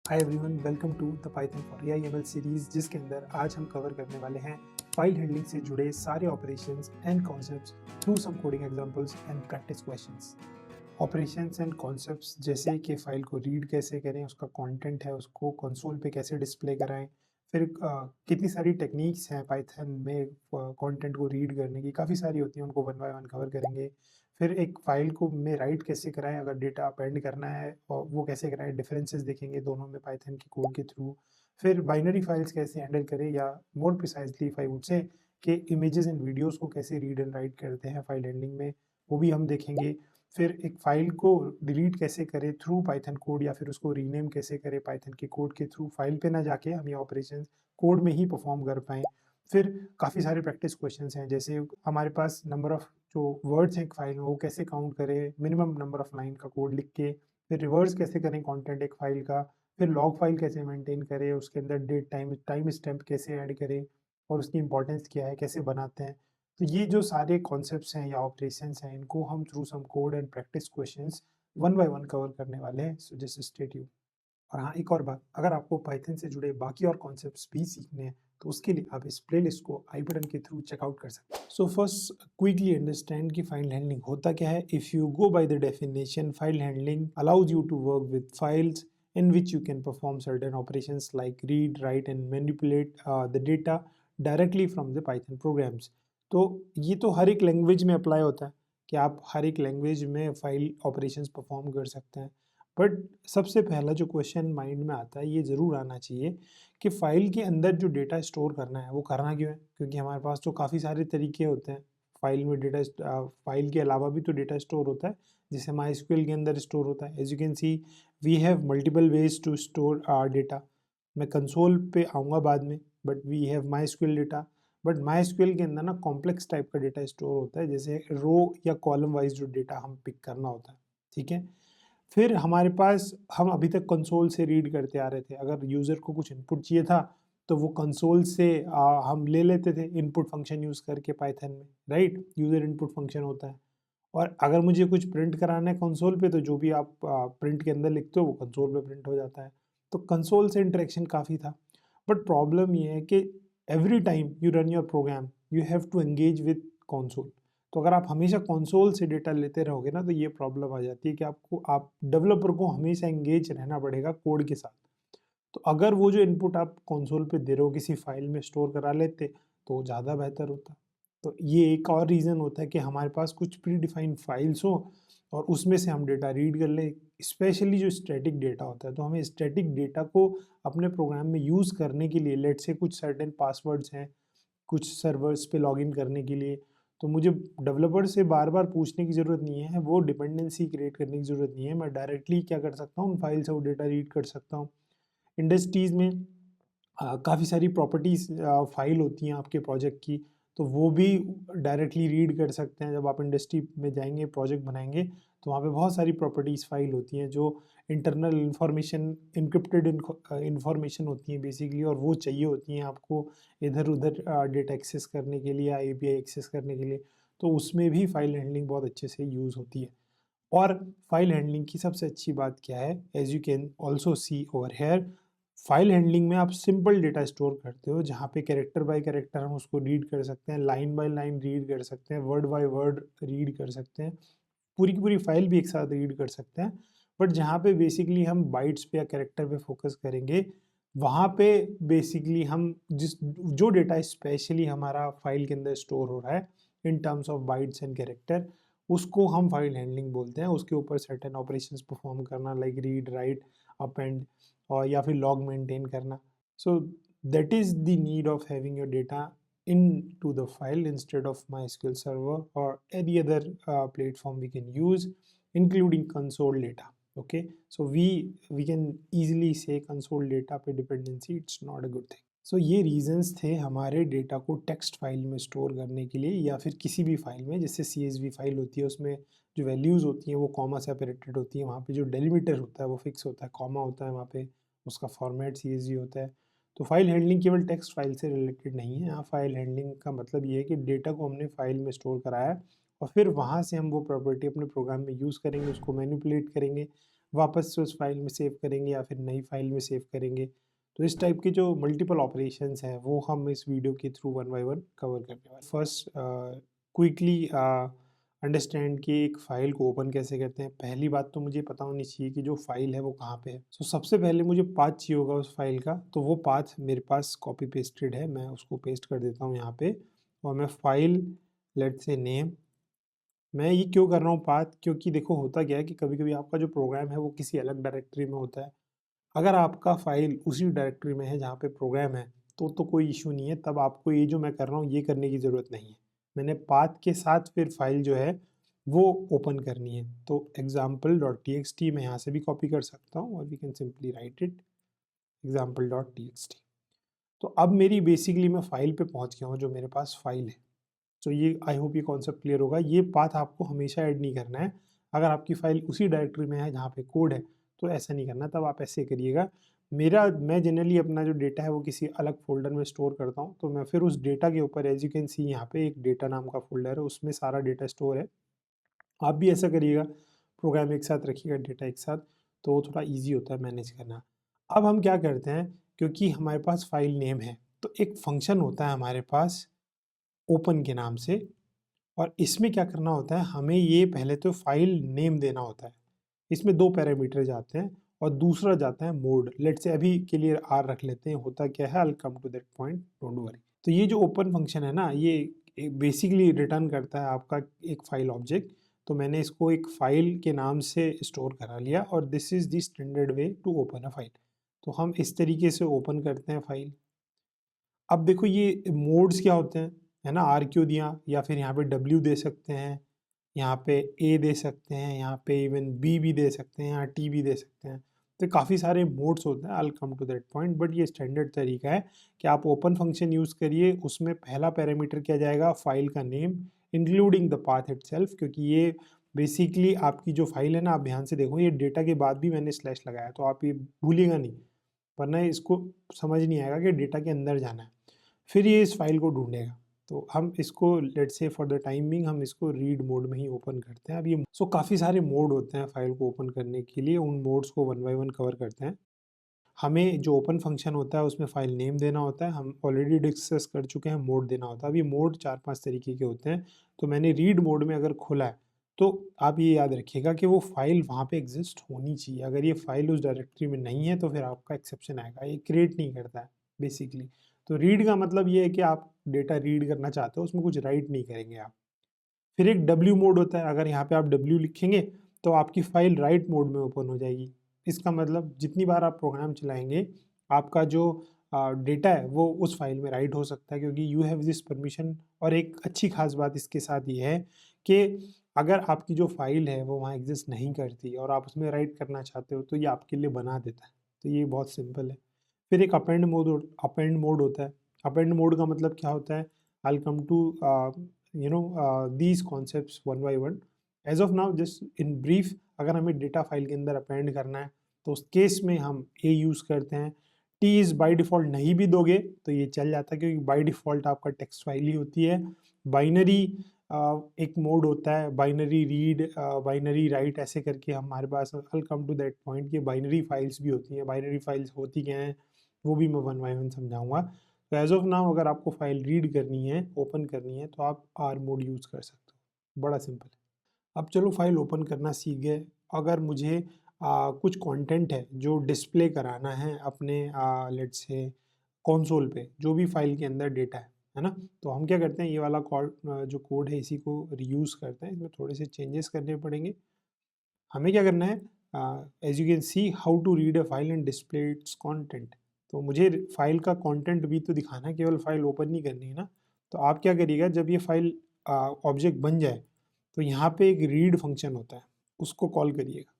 Hi everyone, welcome to the Python for AI series, जिसके अंदर आज हम कवर करने वाले हैं फाइल हैंडलिंग से जुड़े सारे operations and concepts through some coding examples and practice questions. Operations and concepts जैसे कि फाइल को रीड कैसे करें, उसका कंटेंट है उसको कंसोल पे कैसे डिस्प्ले कराएं, फिर कितनी सारी टेक्निक्स हैं पाइथन में कंटेंट को रीड करने की, काफ़ी सारी होती हैं, उनको वन बाय वन कवर करेंगे। फिर एक फाइल को में राइट कैसे कराएं, अगर डेटा अपेंड करना है और वो कैसे कराएं, डिफरेंसेस देखेंगे दोनों में पाइथन के कोड के थ्रू। फिर बाइनरी फाइल्स कैसे हैंडल करें, या more precisely file would say कि इमेजेस एंड वीडियोस को कैसे रीड एंड राइट करते हैं फाइल हैंडलिंग में, वो भी हम देखेंगे। फिर एक फाइल को डिलीट कैसे करें थ्रू पाइथन कोड, या फिर उसको रीनेम कैसे करें पाइथन के कोड के थ्रू, फाइल पे ना जाके हम ये ऑपरेशन कोड में ही परफॉर्म कर पाएँ। फिर काफ़ी सारे प्रैक्टिस क्वेश्चंस हैं, जैसे हमारे पास नंबर ऑफ जो वर्ड्स हैं एक फाइल में वो कैसे काउंट करें, मिनिमम नंबर ऑफ लाइन का कोड लिख के। फिर रिवर्स कैसे करें कंटेंट एक फाइल का। फिर लॉग फाइल कैसे मेंटेन करें, उसके अंदर डेट टाइम स्टैम्प कैसे ऐड करें और उसकी इंपॉर्टेंस क्या है, कैसे बनाते हैं। तो ये जो सारे कॉन्सेप्ट्स हैं या ऑपरेशंस हैं, इनको हम through some code and practice questions one by one cover करने वाले हैं। So just stay tuned. और हाँ, एक और बात, अगर आपको पाइथन से जुड़े बाकी और कॉन्सेप्ट्स भी सीखने हैं तो उसके लिए आप इस प्लेलिस्ट को आई बटन के थ्रू चेकआउट कर सकते हैं। सो फर्स्ट, क्विकली अंडरस्टैंड कि फाइल हैंडलिंग होता क्या है। If you go by the definition, file handling allows you to work with files in which you can perform certain operations like read, write and manipulate the data directly from the Python programs। तो ये तो हर एक language में apply होता है कि आप हर एक लैंग्वेज में फाइल ऑपरेशंस परफॉर्म कर सकते हैं। बट सबसे पहला जो क्वेश्चन माइंड में आता है, ये ज़रूर आना चाहिए कि फ़ाइल के अंदर जो डेटा स्टोर करना है वो करना क्यों है? क्योंकि हमारे पास तो काफ़ी सारे तरीके होते हैं फाइल में फाइल के अलावा भी तो डेटा स्टोर होता है, जैसे माई के अंदर स्टोर होता है। As you can see, we have multiple ways to store data. मैं कंसोल पे आऊँगा बाद में, but we have my data. But my के अंदर ना कॉम्प्लेक्स टाइप का डेटा स्टोर होता है, जैसे रो या कॉलम वाइज जो डेटा हम पिक करना होता है। ठीक है। फिर हमारे पास, हम अभी तक कंसोल से रीड करते आ रहे थे, अगर यूज़र को कुछ इनपुट चाहिए था तो वो कंसोल से हम ले लेते थे इनपुट फंक्शन यूज़ करके पाइथन में, राइट। यूज़र इनपुट फंक्शन होता है। और अगर मुझे कुछ प्रिंट कराना है कंसोल पे, तो जो भी आप प्रिंट के अंदर लिखते हो वो कंसोल पे प्रिंट हो जाता है। तो कंसोल से इंटरेक्शन काफ़ी था। बट प्रॉब्लम ये है कि every time you run your program you have to engage with console. तो अगर आप हमेशा कंसोल से डेटा लेते रहोगे ना, तो ये प्रॉब्लम आ जाती है कि आप डेवलपर को हमेशा एंगेज रहना पड़ेगा कोड के साथ। तो अगर वो जो इनपुट आप कंसोल पे दे रहे हो किसी फाइल में स्टोर करा लेते तो ज़्यादा बेहतर होता। तो ये एक और रीज़न होता है कि हमारे पास कुछ प्री डिफाइंड फाइल्स हो और उसमें से हम डेटा रीड कर लें, स्पेशली जो स्टैटिक डेटा होता है। तो हमें स्टैटिक डेटा को अपने प्रोग्राम में यूज़ करने के लिए, लेट्स से कुछ सर्टेन पासवर्ड्स हैं कुछ सर्वर्स पे लॉगिन करने के लिए, तो मुझे डेवलपर से बार-बार पूछने की ज़रूरत नहीं है, वो डिपेंडेंसी क्रिएट करने की ज़रूरत नहीं है। मैं डायरेक्टली क्या कर सकता हूँ, उन फाइल से वो डेटा रीड कर सकता हूँ। इंडस्ट्रीज़ में काफ़ी सारी प्रॉपर्टीज़ फाइल होती हैं आपके प्रोजेक्ट की, तो वो भी डायरेक्टली रीड कर सकते हैं। जब आप इंडस्ट्री में जाएँगे, प्रोजेक्ट बनाएँगे, तो वहाँ पे बहुत सारी प्रॉपर्टीज़ फाइल होती हैं जो इंटरनल इन्फॉर्मेशन, एन्क्रिप्टेड इन्फॉर्मेशन होती हैं बेसिकली, और वो चाहिए होती हैं आपको इधर-उधर डेटा एक्सेस करने के लिए या एपीआई एक्सेस करने के लिए। तो उसमें भी फाइल हैंडलिंग बहुत अच्छे से यूज़ होती है। और फाइल हैंडलिंग की सबसे अच्छी बात क्या है, as you can also see over here, file handling में आप सिंपल डेटा स्टोर करते हो, जहाँ पे कैरेक्टर बाय कैरेक्टर हम उसको रीड कर सकते हैं, लाइन बाय लाइन रीड कर सकते हैं, वर्ड बाय वर्ड रीड कर सकते हैं, पूरी की पूरी फाइल भी एक साथ रीड कर सकते हैं। बट जहाँ पे बेसिकली हम बाइट्स पे या कैरेक्टर पे फोकस करेंगे, वहाँ पे बेसिकली हम जिस जो डेटा स्पेशली हमारा फाइल के अंदर स्टोर हो रहा है in terms of bytes and character, उसको हम फाइल हैंडलिंग बोलते हैं। उसके ऊपर सर्टेन ऑपरेशंस परफॉर्म करना, लाइक रीड, राइट, अपेंड, और या फिर लॉग मेंटेन करना। So that is the need of having your data into the file instead of MySQL Server or any other platform we can use, including console data. Okay, so we can easily say console data पे dependency, it's not a good thing. So ये reasons थे हमारे data को text file में store करने के लिए, या फिर किसी भी फाइल में, जैसे CSV फाइल होती है, उसमें जो वैल्यूज़ होती हैं वो कॉमा सेपरेटेड होती है, वहाँ पे जो डेलिमिटर होता है वो फिक्स होता है, कॉमा होता है वहाँ पे, उसका फॉर्मेट CSV होता है। तो फाइल हैंडलिंग केवल टेक्स्ट फाइल से रिलेटेड नहीं है। यहाँ फाइल हैंडलिंग का मतलब ये है कि डेटा को हमने फाइल में स्टोर कराया है और फिर वहाँ से हम वो प्रॉपर्टी अपने प्रोग्राम में यूज़ करेंगे, उसको मैनिपुलेट करेंगे, वापस से उस फाइल में सेव करेंगे या फिर नई फाइल में सेव करेंगे। तो इस टाइप के जो मल्टीपल ऑपरेशंस हैं वो हम इस वीडियो के through one by one cover करने वाले। फर्स्ट क्विकली अंडरस्टैंड कि एक फ़ाइल को ओपन कैसे करते हैं। पहली बात तो मुझे पता होनी चाहिए कि जो फ़ाइल है वो कहाँ पे है। सो सबसे पहले मुझे पाथ चाहिए होगा उस फ़ाइल का, तो वो पाथ मेरे पास कॉपी पेस्टेड है, मैं उसको पेस्ट कर देता हूँ यहाँ पे और मैं फ़ाइल लेट्स से नेम, मैं ये क्यों कर रहा हूँ पाथ, क्योंकि देखो होता क्या है कि कभी-कभी आपका जो प्रोग्राम है वो किसी अलग डायरेक्टरी में होता है। अगर आपका फ़ाइल उसी डायरेक्टरी में है जहाँ पे प्रोग्राम है, तो कोई इश्यू नहीं है, तब आपको ये जो मैं कर रहा हूँ ये करने की ज़रूरत नहीं है। मैंने पाथ के साथ फिर फ़ाइल जो है वो ओपन करनी है। तो example.txt मैं यहाँ से भी कॉपी कर सकता हूँ और we can simply write it example.txt। तो अब मेरी बेसिकली मैं फ़ाइल पे पहुँच गया हूँ जो मेरे पास फ़ाइल है। तो ये आई होप ये कॉन्सेप्ट क्लियर होगा। ये पाथ आपको हमेशा ऐड नहीं करना है। अगर आपकी फ़ाइल उसी डायरेक्टरी में है जहाँ पे कोड है, तो ऐसा नहीं करना, तब आप ऐसे करिएगा। मैं जनरली अपना जो डेटा है वो किसी अलग फ़ोल्डर में स्टोर करता हूँ, तो मैं फिर उस डेटा के ऊपर एज़ यू कैन सी यहाँ पे एक डेटा नाम का फ़ोल्डर है, उसमें सारा डेटा स्टोर है। आप भी ऐसा करिएगा, प्रोग्राम एक साथ रखिएगा, डेटा एक साथ, तो थोड़ा ईज़ी होता है मैनेज करना। अब हम क्या करते हैं, क्योंकि हमारे पास फ़ाइल नेम है, तो एक फ़ंक्शन होता है हमारे पास ओपन के नाम से, और इसमें क्या करना होता है, हमें ये पहले तो फाइल नेम देना होता है। इसमें 2 पैरामीटर जाते हैं और दूसरा जाता है मोड। लेट्स से अभी के लिए आर रख लेते हैं, होता क्या है, I will come to that point, don't worry. तो ये जो ओपन फंक्शन है ना, ये बेसिकली रिटर्न करता है आपका एक फाइल ऑब्जेक्ट। तो मैंने इसको एक फाइल के नाम से स्टोर करा लिया और this is the standard way to open a file. तो हम इस तरीके से ओपन करते हैं फाइल। अब देखो ये मोड्स क्या होते हैं, है ना, आर क्यू दिया या फिर यहाँ पे डब्ल्यू दे सकते हैं, यहाँ पे ए दे सकते हैं, यहाँ पे इवन बी भी दे सकते हैं, यहाँ टी भी दे सकते हैं। तो काफ़ी सारे मोड्स होते हैं, I will come to that point, but ये स्टैंडर्ड तरीका है कि आप ओपन फंक्शन यूज़ करिए, उसमें पहला पैरामीटर क्या जाएगा, फाइल का name including the path itself, क्योंकि ये बेसिकली आपकी जो फाइल है ना, आप ध्यान से देखो, ये डेटा के बाद भी मैंने स्लैश लगाया, तो आप ये भूलिएगा नहीं, वरना इसको समझ नहीं आएगा कि डेटा के अंदर जाना है। फिर ये इस फाइल को ढूंढेगा, तो हम इसको let's say for the timing हम इसको रीड मोड में ही ओपन करते हैं। अब ये काफ़ी सारे मोड होते हैं फाइल को ओपन करने के लिए, उन मोड्स को वन बाय वन कवर करते हैं। हमें जो ओपन फंक्शन होता है उसमें फाइल नेम देना होता है, हम ऑलरेडी डिस्कस कर चुके हैं, मोड देना होता है। अब ये मोड 4-5 तरीके के होते हैं। तो मैंने रीड मोड में अगर खोला है, तो आप ये याद रखिएगा कि वो फाइल वहाँ पे एग्जिस्ट होनी चाहिए। अगर ये फाइल उस डायरेक्टरी में नहीं है तो फिर आपका एक्सेप्शन आएगा, ये क्रिएट नहीं करता है बेसिकली। तो रीड का मतलब ये है कि आप डेटा रीड करना चाहते हो, उसमें कुछ राइट नहीं करेंगे आप। फिर एक डब्ल्यू मोड होता है, अगर यहाँ पे आप डब्ल्यू लिखेंगे तो आपकी फाइल राइट मोड में ओपन हो जाएगी। इसका मतलब जितनी बार आप प्रोग्राम चलाएंगे, आपका जो डेटा है वो उस फाइल में राइट हो सकता है, क्योंकि यू हैव दिस परमिशन। और एक अच्छी खास बात इसके साथ ये है कि अगर आपकी जो फाइल है वो वहाँ एग्जिस्ट नहीं करती और आप उसमें राइट करना चाहते हो, तो ये आपके लिए बना देता है। तो ये बहुत सिंपल है। फिर एक अपेंड मोड होता है। अपेंड मोड का मतलब क्या होता है, I will come to these concepts one by one. As of now, just in brief, अगर हमें डेटा फाइल के अंदर अपेंड करना है तो उस केस में हम ए यूज़ करते हैं। टी इज़ बाई डिफ़ॉल्ट नहीं भी दोगे तो ये चल जाता है, क्योंकि बाई डिफ़ॉल्ट आपका टेक्स्ट फाइल ही होती है। बाइनरी एक मोड होता है, बाइनरी रीड, बाइनरी राइट, ऐसे करके हमारे पास, आई कम टू दैट पॉइंट, कि बाइनरी फाइल्स भी होती हैं। बाइनरी फाइल्स होती क्या हैं वो भी मैं वन बाय वन समझाऊंगा। तो एज ऑफ नाउ अगर आपको फाइल रीड करनी है, ओपन करनी है, तो आप आर मोड यूज़ कर सकते हो, बड़ा सिंपल है। अब चलो फाइल ओपन करना सीख गए। अगर मुझे कुछ कंटेंट है जो डिस्प्ले कराना है अपने लेट्स से कंसोल पे, जो भी फाइल के अंदर डेटा है ना, तो हम क्या करते हैं, ये वाला जो कोड है इसी को रीयूज़ करते हैं। इसमें थोड़े से चेंजेस करने पड़ेंगे। हमें क्या करना है, as you can see how to read a file and display its content. तो मुझे फाइल का कंटेंट भी तो दिखाना है, केवल फाइल ओपन नहीं करनी है ना। तो आप क्या करिएगा, जब ये फाइल ऑब्जेक्ट बन जाए तो यहाँ पे एक रीड फंक्शन होता है, उसको कॉल करिएगा।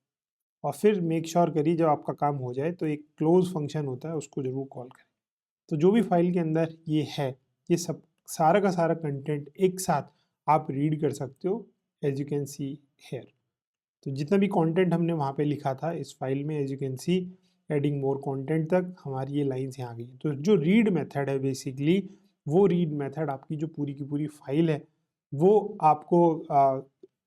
और फिर मेक श्योर करिए जब आपका काम हो जाए तो एक क्लोज फंक्शन होता है, उसको ज़रूर कॉल करें। तो जो भी फाइल के अंदर ये है, ये सब सारा का सारा कंटेंट एक साथ आप रीड कर सकते हो, as you can see here. तो जितना भी कंटेंट हमने वहाँ पे लिखा था इस फाइल में, as you can see adding more content तक हमारी ये लाइन्स यहाँ आ गई। तो जो रीड मेथड है बेसिकली, वो रीड मेथड आपकी जो पूरी की पूरी फाइल है वो आपको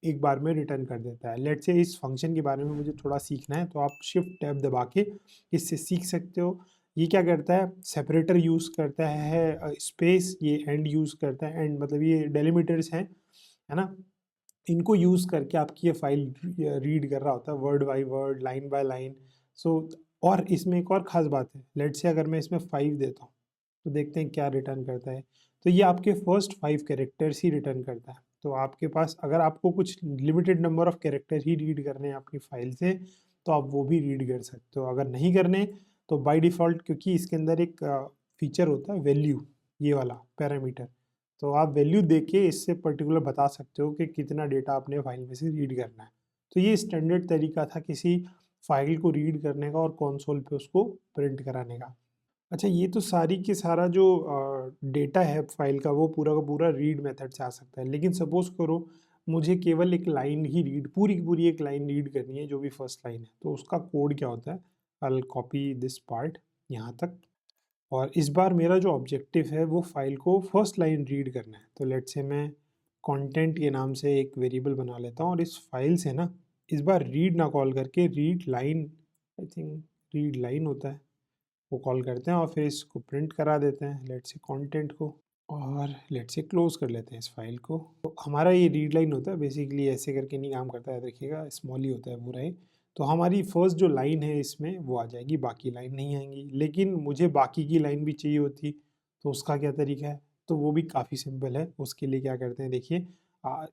एक बार में रिटर्न कर देता है। लेट्स से इस फंक्शन के बारे में मुझे थोड़ा सीखना है, तो आप शिफ्ट टैब दबा के इससे सीख सकते हो। ये क्या करता है, सेपरेटर यूज़ करता है, स्पेस ये एंड यूज़ करता है, एंड मतलब ये डेलिमिटर्स हैं, है ना, इनको यूज़ करके आपकी ये फाइल रीड कर रहा होता है word by word, line by line. So और इसमें एक और ख़ास बात है, लेट्स से अगर मैं इसमें 5 देता हूँ तो देखते हैं क्या रिटर्न करता है। तो ये आपके फर्स्ट 5 कैरेक्टर्स ही रिटर्न करता है। तो आपके पास अगर आपको कुछ limited number of character he read करने हैं अपनी फाइल से, तो आप वो भी रीड कर सकते हो। अगर नहीं करने तो बाय डिफ़ॉल्ट, क्योंकि इसके अंदर एक फीचर होता है वैल्यू, ये वाला पैरामीटर, तो आप वैल्यू दे के इससे पर्टिकुलर बता सकते हो कि कितना डेटा अपने फाइल में से रीड करना है। तो ये स्टैंडर्ड तरीका था किसी फाइल को रीड करने का और कंसोल पे उसको प्रिंट कराने का। अच्छा, ये तो सारी की सारा जो डेटा है फाइल का वो पूरा का पूरा रीड मेथड से आ सकता है। लेकिन सपोज़ करो मुझे केवल एक लाइन ही रीड, पूरी की पूरी एक लाइन रीड करनी है जो भी फर्स्ट लाइन है। तो उसका कोड क्या होता है, I will copy this part यहाँ तक, और इस बार मेरा जो ऑब्जेक्टिव है वो फाइल को फर्स्ट लाइन रीड करना है। तो लेट्स से मैं कंटेंट के नाम से एक वेरिएबल बना लेता हूँ और इस फाइल से ना इस बार रीड ना कॉल करके read line, I think read line होता है, वो कॉल करते हैं और फिर इसको प्रिंट करा देते हैं लेट्स से कंटेंट को, और लेट्स से क्लोज कर लेते हैं इस फाइल को। तो हमारा ये रीड लाइन होता है, बेसिकली ऐसे करके नहीं काम करता है, देखिएगा स्मॉल ही होता है पूरा ही। तो हमारी फर्स्ट जो लाइन है इसमें वो आ जाएगी, बाकी लाइन नहीं आएंगी। लेकिन मुझे बाकी की लाइन भी चाहिए होती, तो उसका क्या तरीका है, तो वो भी काफ़ी सिंपल है। उसके लिए क्या करते हैं, देखिए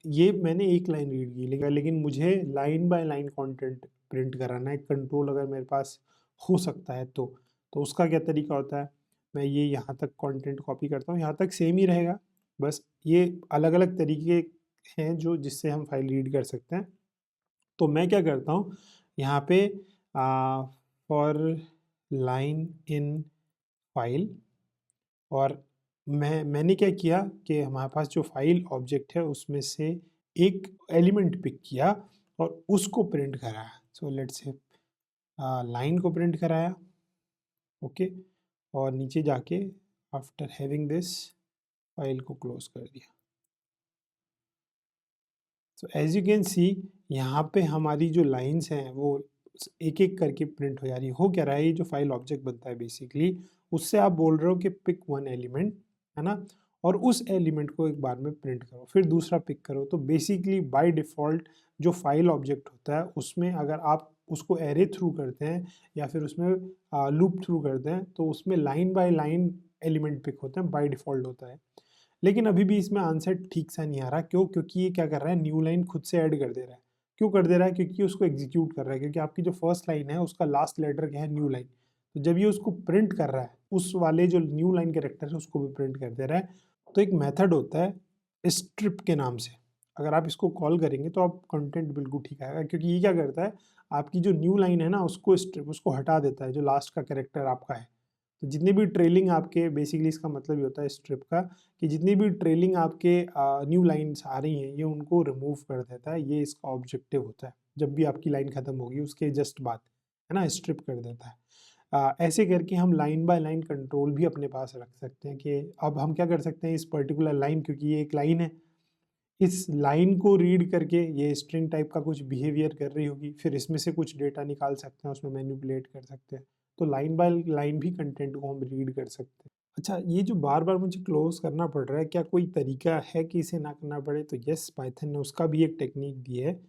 ये मैंने एक लाइन रीड की, लेकिन मुझे line by line content print कराना है, कंट्रोल अगर मेरे पास हो सकता है तो उसका क्या तरीका होता है, मैं ये यहाँ तक कंटेंट कॉपी करता हूँ, यहाँ तक सेम ही रहेगा, बस ये अलग अलग तरीके हैं जो जिससे हम फाइल रीड कर सकते हैं। तो मैं क्या करता हूँ यहाँ पे फॉर लाइन इन फाइल, और मैंने क्या किया कि हमारे पास जो फाइल ऑब्जेक्ट है उसमें से एक एलिमेंट पिक किया और उसको प्रिंट कराया। सो लेट्स से लाइन को प्रिंट कराया, ओके, और नीचे जाके आफ्टर हैविंग दिस फाइल को क्लोज कर दिया। So as you can see यहाँ पे हमारी जो लाइंस हैं वो एक एक करके प्रिंट हो जा रही है। हो क्या रहा है, ये जो फाइल ऑब्जेक्ट बनता है बेसिकली, उससे आप बोल रहे हो कि पिक वन एलिमेंट, है ना, और उस एलिमेंट को एक बार में प्रिंट करो, फिर दूसरा पिक करो। तो बेसिकली बाय डिफ़ॉल्ट जो फाइल ऑब्जेक्ट होता है उसमें अगर आप उसको एरे थ्रू करते हैं या फिर उसमें लूप थ्रू करते हैं, तो उसमें line by line element pick होते हैं, बाय डिफ़ॉल्ट होता है। लेकिन अभी भी इसमें आंसर ठीक सा नहीं आ रहा, क्यों, क्योंकि ये क्या कर रहा है, न्यू लाइन खुद से ऐड कर दे रहा है। क्यों कर दे रहा है, क्योंकि उसको एग्जीक्यूट कर रहा है, क्योंकि आपकी जो फर्स्ट लाइन है उसका लास्ट लेटर क्या है, न्यू लाइन। तो जब ये उसको प्रिंट कर रहा है उस वाले जो न्यू लाइन कैरेक्टर है उसको भी प्रिंट कर दे रहा है। तो एक मेथड होता है स्ट्रिप के नाम से, अगर आप इसको कॉल करेंगे तो आप कंटेंट बिल्कुल ठीक आएगा, क्योंकि ये क्या करता है, आपकी जो न्यू लाइन है ना उसको स्ट्रिप, उसको हटा देता है जो लास्ट का कैरेक्टर आपका है। तो जितनी भी ट्रेलिंग आपके, बेसिकली इसका मतलब ये होता है स्ट्रिप का, कि जितनी भी ट्रेलिंग आपके न्यू लाइन्स आ रही हैं ये उनको रिमूव कर देता है। ये इसका ऑब्जेक्टिव होता है, जब भी आपकी लाइन खत्म होगी उसके जस्ट बाद, है ना, स्ट्रिप कर देता है। ऐसे करके हम लाइन बाय लाइन कंट्रोल भी अपने पास रख सकते हैं कि अब हम क्या कर सकते हैं, इस पर्टिकुलर लाइन, क्योंकि ये एक लाइन है, इस लाइन को रीड करके ये स्ट्रिंग टाइप का कुछ बिहेवियर कर रही होगी, फिर इसमें से कुछ डेटा निकाल सकते हैं, उसमें मैनिपुलेट कर सकते हैं। तो लाइन बाय लाइन भी कंटेंट को हम रीड कर सकते हैं। अच्छा, ये जो बार-बार मुझे क्लोज़ करना पड़ रहा है, क्या कोई तरीका है कि इसे ना करना पड़े? तो येस, पाइथन ने उसका भी एक टेक्नीक दी है,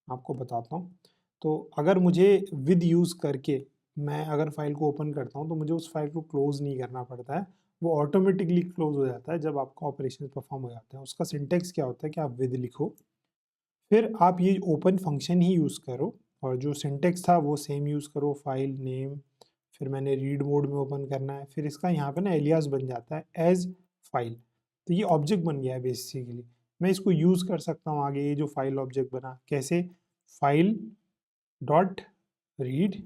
आपको बताता हूँ। तो अगर मुझे विद यूज़ करके मैं अगर फ़ाइल को ओपन करता हूँ, तो मुझे उस फ़ाइल को क्लोज़ नहीं करना पड़ता है, वो ऑटोमेटिकली क्लोज़ हो जाता है जब आपका ऑपरेशंस परफ़ॉर्म हो जाते हैं। उसका सिंटैक्स क्या होता है कि आप विद लिखो, फिर आप ये ओपन फंक्शन ही यूज़ करो, और जो सिंटैक्स था वो सेम यूज़ करो, फ़ाइल नेम, फिर मैंने रीड मोड में ओपन करना है, फिर इसका यहाँ पे ना एलियास बन जाता है एज़ फाइल। तो ये ऑब्जेक्ट बन गया है बेसिकली, मैं इसको यूज़ कर सकता हूँ आगे। ये जो फाइल ऑब्जेक्ट बना, कैसे, फाइल डॉट रीड,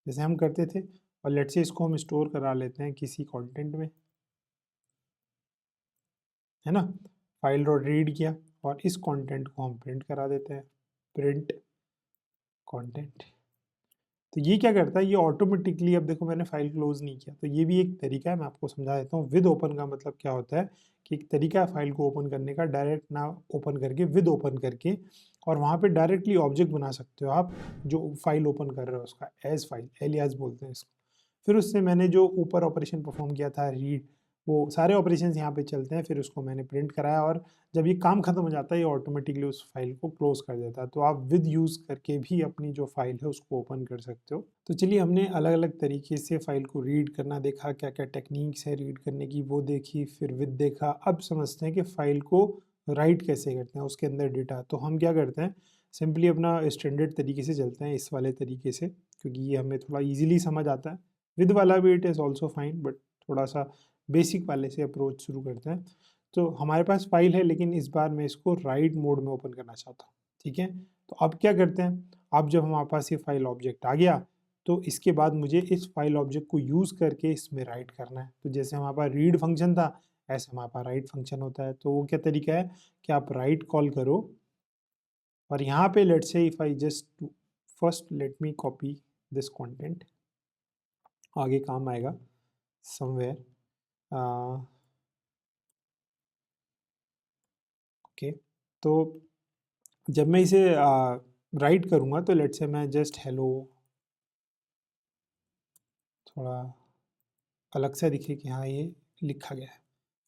जैसे हम करते थे, और लेट्स से इसको हम स्टोर करा लेते हैं किसी कंटेंट में, है ना, फाइल डॉट रीड किया और इस कंटेंट को हम प्रिंट करा देते हैं, प्रिंट कंटेंट। तो ये क्या करता है, ये ऑटोमेटिकली, अब देखो मैंने फाइल क्लोज नहीं किया, तो ये भी एक तरीका है, मैं आपको समझा देता हूँ। विद ओपन का मतलब क्या होता है कि एक तरीका है फाइल को ओपन करने का, डायरेक्ट ना ओपन करके विद ओपन करके, और वहाँ पे डायरेक्टली ऑब्जेक्ट बना सकते हो आप जो फाइल ओपन कर रहे हो उसका, एज फाइल, एलियास बोलते हैं इसको। फिर उससे मैंने जो ऊपर ऑपरेशन परफॉर्म किया था रीड, वो सारे ऑपरेशंस यहाँ पे चलते हैं, फिर उसको मैंने प्रिंट कराया, और जब ये काम खत्म हो जाता है ये ऑटोमेटिकली उस फाइल को क्लोज कर देता है। तो आप विद यूज़ करके भी अपनी जो फाइल है उसको ओपन कर सकते हो। तो चलिए, हमने अलग अलग तरीके से फाइल को रीड करना देखा, क्या क्या टेक्निक्स है रीड करने की वो देखी, फिर विद देखा। अब समझते हैं कि फाइल को राइट कैसे करते हैं, उसके अंदर डेटा। तो हम क्या करते हैं, सिंपली अपना स्टैंडर्ड तरीके से चलते हैं, इस वाले तरीके से, क्योंकि ये हमें थोड़ा ईजिली समझ आता है। विद वाला भी it is also fine, but थोड़ा सा बेसिक वाले से अप्रोच शुरू करते हैं। तो हमारे पास फाइल है, लेकिन इस बार मैं इसको राइट मोड में ओपन करना चाहता हूँ, ठीक है। तो अब क्या करते हैं, अब जब हमारे पास ये फाइल ऑब्जेक्ट आ गया, तो इसके बाद मुझे इस फाइल ऑब्जेक्ट को यूज़ करके इसमें राइट करना है। तो जैसे हमारे पास रीड फंक्शन था, ऐसे हमारे पास राइट फंक्शन होता है। तो वो क्या तरीका है कि आप राइट कॉल करो, और यहाँ पे let's say if I just first let me copy this content, आगे काम आएगा समवेयर। ओके, तो जब मैं इसे राइट करूँगा, तो लेट्स से मैं जस्ट हेलो, थोड़ा अलग सा दिखे कि हाँ ये लिखा गया है।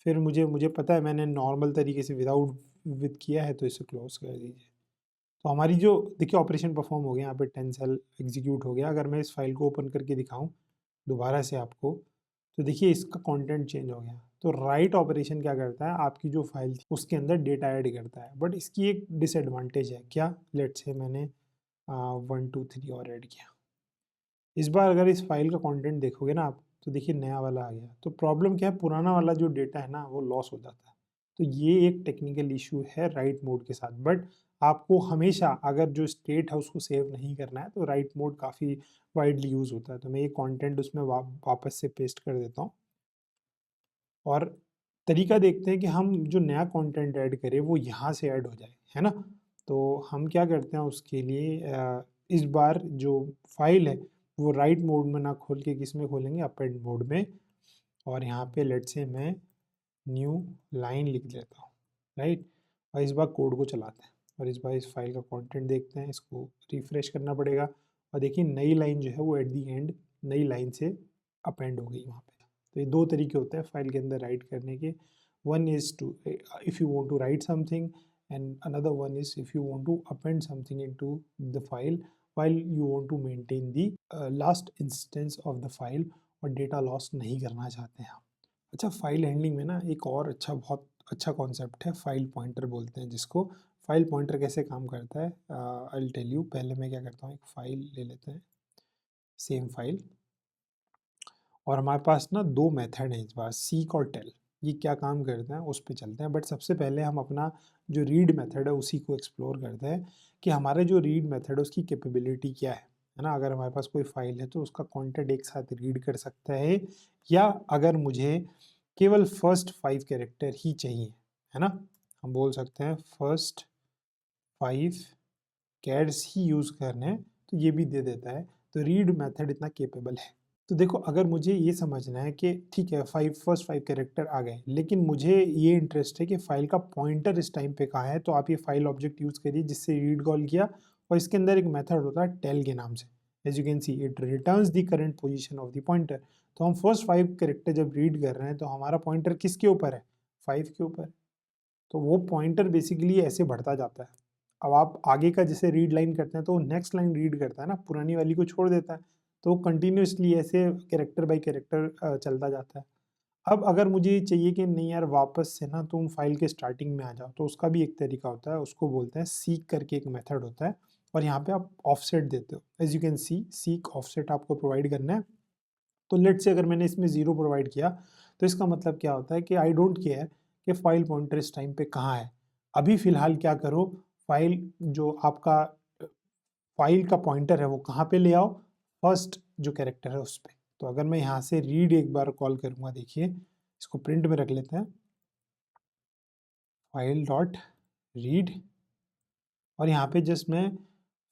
फिर मुझे पता है मैंने नॉर्मल तरीके से विदाउट विद किया है, तो इसे क्लोज कर दीजिए। तो हमारी जो देखिए ऑपरेशन परफॉर्म हो गया, यहाँ पे 10 सेल एग्जीक्यूट हो गया। अगर मैं इस फाइल को ओपन करके दिखाऊं दोबारा से आपको, तो देखिए इसका कंटेंट चेंज हो गया। तो राइट ऑपरेशन क्या करता है, आपकी जो फाइल थी उसके अंदर डेटा ऐड करता है, बट इसकी एक डिसएडवांटेज है। क्या, लेट्स से मैंने 1 2 3 और ऐड किया। इस बार अगर इस फाइल का कंटेंट देखोगे ना आप, तो देखिए नया वाला आ गया। तो प्रॉब्लम क्या है, पुराना वाला जो डेटा है ना वो लॉस हो जाता है। तो ये एक टेक्निकल इशू है राइट मोड के साथ। बट आपको हमेशा अगर जो स्टेट है उसको सेव नहीं करना है, तो राइट मोड काफ़ी वाइडली यूज़ होता है। तो मैं ये कंटेंट उसमें वापस से पेस्ट कर देता हूँ, और तरीका देखते हैं कि हम जो नया कंटेंट ऐड करें वो यहाँ से ऐड हो जाए, है ना। तो हम क्या करते हैं उसके लिए, इस बार जो फाइल है वो राइट मोड में ना खोल के किस में खोलेंगे, अपेंड मोड में। और यहाँ पे लेट से मैं न्यू लाइन लिख देता हूँ, राइट। और इस बार कोड को चलाते हैं, और इस बार इस फाइल का कंटेंट देखते हैं। इसको रिफ्रेश करना पड़ेगा, और देखिए नई लाइन जो है वो एट दी एंड नई लाइन से अपेंड हो गई वहाँ पे। तो ये दो तरीके होते हैं फाइल के अंदर राइट करने के। One is to if you want to write something, and another one is if you want to append something into the file while you want to maintain the last instance of the file, और data loss नहीं करना चाहते हैं आप। अच्छा, file handling में ना एक और अच्छा, बहुत अच्छा कॉन्सेप्ट है, फाइल पॉइंटर बोलते हैं जिसको। फाइल पॉइंटर कैसे काम करता है, आई विल टेल यू। पहले मैं क्या करता हूँ, एक फाइल ले लेते हैं, सेम फाइल, और हमारे पास ना दो मेथड हैं इस बार, सीक और टेल। ये क्या काम करते हैं उस पर चलते हैं। बट सबसे पहले हम अपना जो रीड मेथड है उसी को एक्सप्लोर करते हैं, कि हमारे जो रीड मेथड है उसकी कैपेबिलिटी क्या है ना। अगर हमारे पास कोई फाइल है तो उसका कंटेंट एक साथ रीड कर सकता है, या अगर मुझे केवल फर्स्ट 5 कैरेक्टर ही चाहिए, है ना, हम बोल सकते हैं फर्स्ट 5 कैरेक्टर्स ही यूज़ करने हैं, तो ये भी दे देता है। तो रीड मेथड इतना केपेबल है। तो देखो, अगर मुझे ये समझना है कि ठीक है फर्स्ट 5 कैरेक्टर आ गए, लेकिन मुझे ये इंटरेस्ट है कि फाइल का पॉइंटर इस टाइम पे कहाँ है, तो आप ये फाइल ऑब्जेक्ट यूज़ करिए जिससे रीड कॉल किया, और इसके अंदर एक मेथड होता है टेल के नाम से। As you can see it returns the current position of the pointer. तो हम फर्स्ट 5 कैरेक्टर जब रीड कर रहे हैं, तो हमारा पॉइंटर किसके ऊपर है, 5 के ऊपर। तो वो पॉइंटर बेसिकली ऐसे बढ़ता जाता है। अब आप आगे का जैसे रीड लाइन करते हैं, तो वो नेक्स्ट लाइन रीड करता है ना, पुरानी वाली को छोड़ देता है। तो कंटिन्यूसली ऐसे कैरेक्टर बाय कैरेक्टर चलता जाता है। अब अगर मुझे चाहिए कि नहीं यार वापस से ना तुम फाइल के स्टार्टिंग में आ जाओ, तो उसका भी एक तरीका होता है, उसको बोलते हैं सीक करके एक मेथड होता है, और यहाँ पे आप ऑफसेट देते हो। As you can see, seek offset आपको प्रोवाइड करना है। तो लेट से अगर मैंने इसमें 0 प्रोवाइड किया, तो इसका मतलब क्या होता है कि आई डोंट केयर कि फाइल पॉइंटर इस टाइम पे कहाँ है। अभी फिलहाल क्या करो, फाइल जो आपका फाइल का पॉइंटर है वो कहाँ पे ले आओ, फर्स्ट जो कैरेक्टर है उस पे। तो अगर मैं यहाँ से रीड एक बार कॉल करूँगा, देखिए इसको प्रिंट में रख लेते हैं, फाइल डॉट रीड, और यहाँ पे जस्ट मैं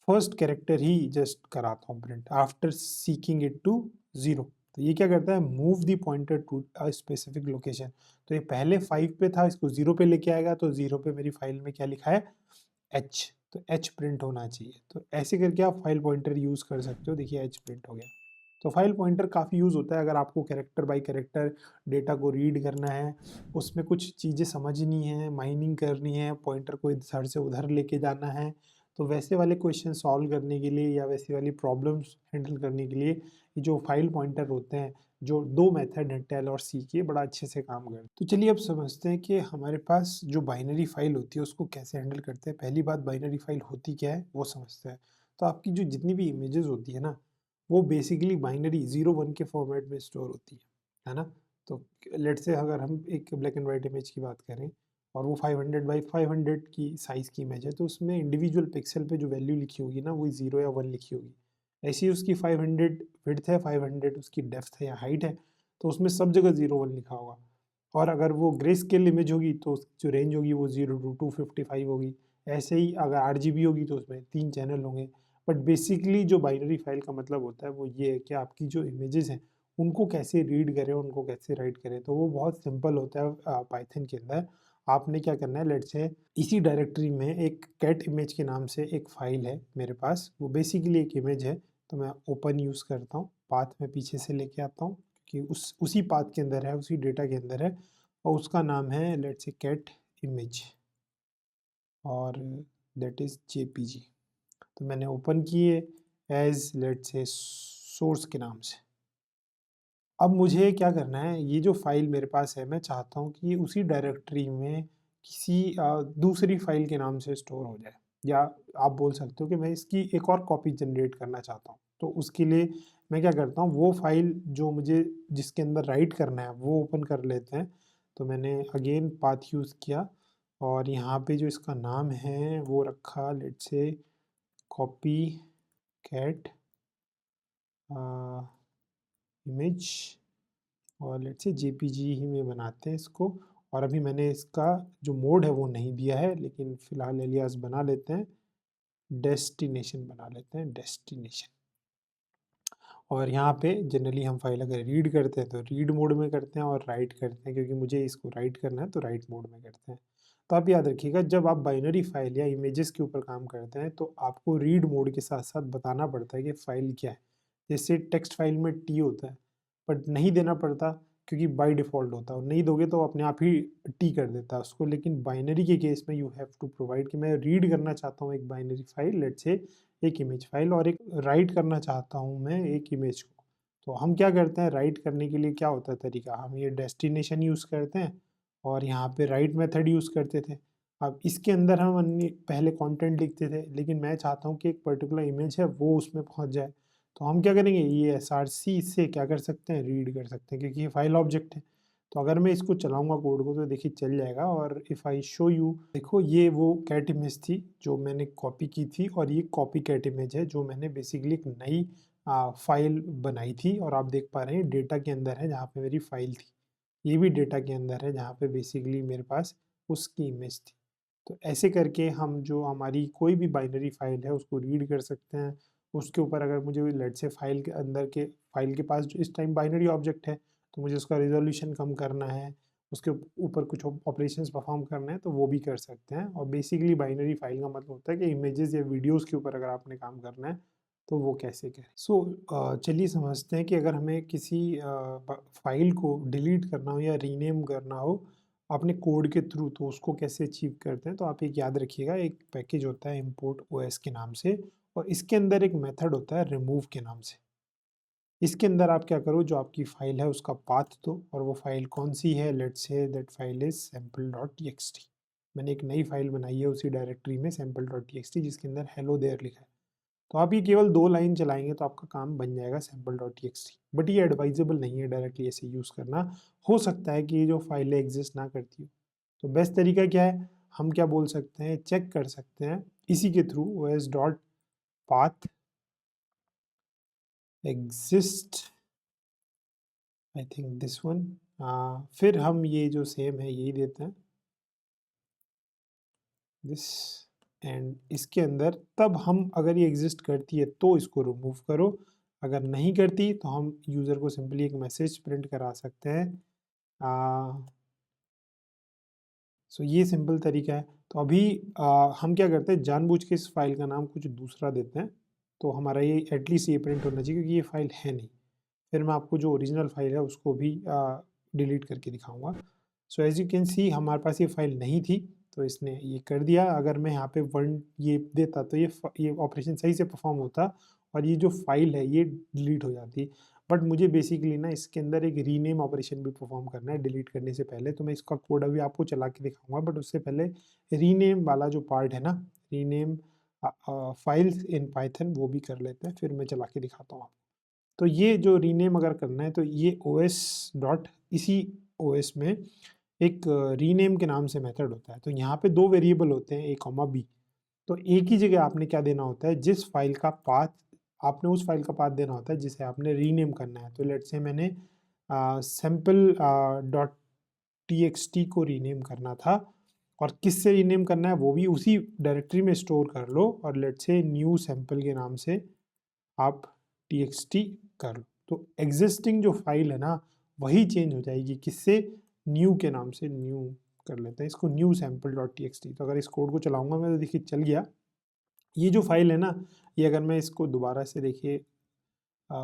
फर्स्ट कैरेक्टर ही जस्ट कराता हूँ print after seeking it to 0। तो ये क्या करता है, move the pointer to a specific location. तो ये पहले 5 पे था, इसको 0 पे लेके आएगा, तो 0 पे मेरी फाइल में क्या लिखा है, h, तो h प्रिंट होना चाहिए। तो ऐसे करके आप फाइल पॉइंटर यूज़ कर सकते हो। देखिए h प्रिंट हो गया। तो फाइल पॉइंटर काफ़ी यूज़ होता है अगर आपको कैरेक्टर बाय कैरेक्टर डेटा को रीड करना है, उसमें कुछ चीज़ें समझनी है, माइनिंग करनी है, पॉइंटर को इधर से उधर लेके जाना है। तो वैसे वाले क्वेश्चन सॉल्व करने के लिए या वैसी वाली प्रॉब्लम्स हैंडल करने के लिए ये जो फाइल पॉइंटर होते हैं, जो दो मेथड हैं टेल और सी के, बड़ा अच्छे से काम करते हैं। तो चलिए अब समझते हैं कि हमारे पास जो बाइनरी फाइल होती है उसको कैसे हैंडल करते हैं। पहली बात, बाइनरी फाइल होती क्या है वो समझते हैं। तो आपकी जो जितनी भी इमेजेस होती है ना, वो बेसिकली बाइनरी 0 1 के फॉर्मेट में स्टोर होती है ना। तो लेट्स से अगर हम एक ब्लैक एंड वाइट इमेज की बात करें और वो 500 बाई 500 की साइज़ की इमेज है, तो उसमें इंडिविजुअल पिक्सल पे जो वैल्यू लिखी होगी ना, वो 0 या 1 लिखी होगी। ऐसी ही उसकी 500 विड्थ है, 500 उसकी डेप्थ है या हाइट है, तो उसमें सब जगह 0 1 लिखा होगा। और अगर वो ग्रे स्केल इमेज होगी तो उसकी जो रेंज होगी वो 0 to 255 होगी। ऐसे ही अगर RGB होगी तो उसमें 3 चैनल होंगे। बट बेसिकली जो बाइनरी फाइल का मतलब होता है वो ये है कि आपकी जो इमेजेस हैं उनको कैसे रीड करें, उनको कैसे राइट करें। तो वो बहुत सिंपल होता है पाइथन के अंदर। आपने क्या करना है, लेट्स से इसी डायरेक्टरी में एक कैट इमेज के नाम से एक फाइल है मेरे पास, वो बेसिकली एक इमेज है। तो मैं ओपन यूज़ करता हूँ, पाथ में पीछे से लेके आता हूँ कि उसी पाथ के अंदर है, उसी डेटा के अंदर है, और उसका नाम है लेट्स से कैट इमेज, और दैट इज़ JPG। तो मैंने ओपन किए एज लेट्स से सोर्स के नाम से। अब मुझे क्या करना है, ये जो फाइल मेरे पास है मैं चाहता हूँ कि उसी डायरेक्टरी में किसी दूसरी फाइल के नाम से स्टोर हो जाए, या आप बोल सकते हो कि मैं इसकी एक और कॉपी जनरेट करना चाहता हूँ। तो उसके लिए मैं क्या करता हूँ, वो फाइल जो मुझे जिसके अंदर राइट करना है वो ओपन कर लेते हैं। तो मैंने अगेन पाथ यूज़ किया और यहाँ पे जो इसका नाम है वो रखा let's say copy cat image, और लेट्स से JPG ही में बनाते हैं इसको। और अभी मैंने इसका जो मोड है वो नहीं दिया है, लेकिन फ़िलहाल एलियास बना लेते हैं, डेस्टिनेशन बना लेते हैं, डेस्टिनेशन। और यहाँ पे जनरली हम फाइल अगर रीड करते हैं तो रीड मोड में करते हैं, और राइट करते हैं क्योंकि मुझे इसको राइट करना है तो राइट मोड में करते हैं। तो आप याद रखिएगा, जब आप बाइनरी फाइल या इमेजेस के ऊपर काम करते हैं तो आपको रीड मोड के साथ साथ बताना पड़ता है कि फ़ाइल क्या है। जैसे टेक्स्ट फाइल में T होता है, बट नहीं देना पड़ता क्योंकि बाय डिफ़ॉल्ट होता है, और नहीं दोगे तो अपने आप ही T कर देता है उसको। लेकिन बाइनरी के केस में यू हैव टू प्रोवाइड कि मैं रीड करना चाहता हूँ एक बाइनरी फाइल, लेट्स से एक इमेज फाइल, और एक राइट करना चाहता हूँ मैं एक इमेज को। तो हम क्या करते हैं, राइट करने के लिए क्या होता है तरीका, हम ये डेस्टिनेशन यूज़ करते हैं और यहाँ पे राइट मेथड यूज़ करते थे। अब इसके अंदर हम अन्य पहले कंटेंट लिखते थे, लेकिन मैं चाहता हूँ कि एक पर्टिकुलर इमेज है वो उसमें पहुँच जाए। तो हम क्या करेंगे, ये SRC इससे क्या कर सकते हैं, रीड कर सकते हैं, क्योंकि ये फाइल ऑब्जेक्ट है। तो अगर मैं इसको चलाऊँगा कोड को तो देखिए चल जाएगा। और इफ़ आई शो यू, देखो ये वो कैट इमेज थी जो मैंने कॉपी की थी, और ये कॉपी कैट इमेज है जो मैंने बेसिकली एक नई फाइल बनाई थी। और आप देख पा रहे हैं डेटा के अंदर है जहाँ पे मेरी फाइल थी, ये भी डेटा के अंदर है जहाँ पे बेसिकली मेरे पास उसकी इमेज थी। तो ऐसे करके हम जो हमारी कोई भी बाइनरी फाइल है उसको रीड कर सकते हैं। उसके ऊपर अगर मुझे लेट्स से फाइल के अंदर के फाइल के पास जो इस टाइम बाइनरी ऑब्जेक्ट है, तो मुझे उसका रिजोल्यूशन कम करना है, उसके ऊपर कुछ ऑपरेशंस परफॉर्म करना है, तो वो भी कर सकते हैं। और बेसिकली बाइनरी फाइल का मतलब होता है कि इमेजेस या वीडियोस के ऊपर अगर आपने काम करना है तो वो कैसे करें। चलिए समझते हैं कि अगर हमें किसी फाइल को डिलीट करना हो या रीनेम करना हो अपने कोड के थ्रू, तो उसको कैसे अचीव करते हैं। तो आप एक याद रखिएगा, एक पैकेज होता है import OS के नाम से, और इसके अंदर एक मेथड होता है remove के नाम से। इसके अंदर आप क्या करो, जो आपकी फाइल है उसका पाथ दो, और वो फाइल कौन सी है, let's say that file is sample.txt। मैंने एक नई फाइल बनाई है उसी डायरेक्टरी में sample.txt, जिसके अंदर hello there लिखा है। तो आप ये केवल 2 लाइन चलाएंगे तो आपका काम बन जाएगा sample.txt। बट ये एडवाइजेबल नहीं है डायरेक्टली ऐसे यूज़ करना, हो सकता है कि ये जो फाइलें एग्जिस्ट ना करती हो। तो बेस्ट तरीका क्या है, हम क्या बोल सकते हैं, चेक कर सकते हैं इसी के through os dot path exist, I think this one. फिर हम ये जो सेम है यही देते हैं, दिस एंड इसके अंदर तब हम अगर ये एग्जिस्ट करती है तो इसको रिमूव करो, अगर नहीं करती तो हम यूज़र को सिंपली एक मैसेज प्रिंट करा सकते हैं। सो ये सिंपल तरीका है। तो अभी हम क्या करते हैं, जानबूझ के इस फाइल का नाम कुछ दूसरा देते हैं, तो हमारा ये एटलीस्ट ये प्रिंट होना चाहिए क्योंकि ये फाइल है नहीं। फिर मैं आपको जो ओरिजिनल फाइल है उसको भी डिलीट करके दिखाऊंगा। So as you can see हमारे पास ये फाइल नहीं थी, तो इसने ये कर दिया। अगर मैं यहाँ पे वन ये देता तो ये ऑपरेशन सही से परफॉर्म होता और ये जो फाइल है ये डिलीट हो जाती। बट मुझे बेसिकली ना इसके अंदर एक रीनेम ऑपरेशन भी परफॉर्म करना है डिलीट करने से पहले, तो मैं इसका कोड अभी आपको चला के दिखाऊंगा। बट उससे पहले रीनेम वाला जो पार्ट है ना, रीनेम फाइल्स इन पाइथन, वो भी कर लेते हैं, फिर मैं चला के दिखाता हूँ आपको। तो ये जो रीनेम अगर करना है तो ये ओएस डॉट इसी ओएस में एक रीनेम के नाम से मेथड होता है। तो यहाँ पे दो वेरिएबल होते हैं, ए कॉमा बी। तो एक ही जगह आपने क्या देना होता है, जिस फाइल का पाथ आपने उस फाइल का पाथ देना होता है जिसे आपने रीनेम करना है। तो लेट्स से मैंने सैम्पल डॉट टी को रीनेम करना था, और किससे रीनेम करना है वो भी उसी डायरेक्टरी में स्टोर कर लो, और लेट्स से न्यू सैम्पल के नाम से आप टी कर लो। तो एग्जिस्टिंग जो फाइल है ना वही चेंज हो जाएगी, किससे, न्यू के नाम से। न्यू कर लेते हैं इसको, न्यू सैम्पल डॉट टी। तो अगर इस कोड को चलाऊंगा मैं तो देखिए चल गया। ये जो फाइल है ना, ये अगर मैं इसको दोबारा से देखिए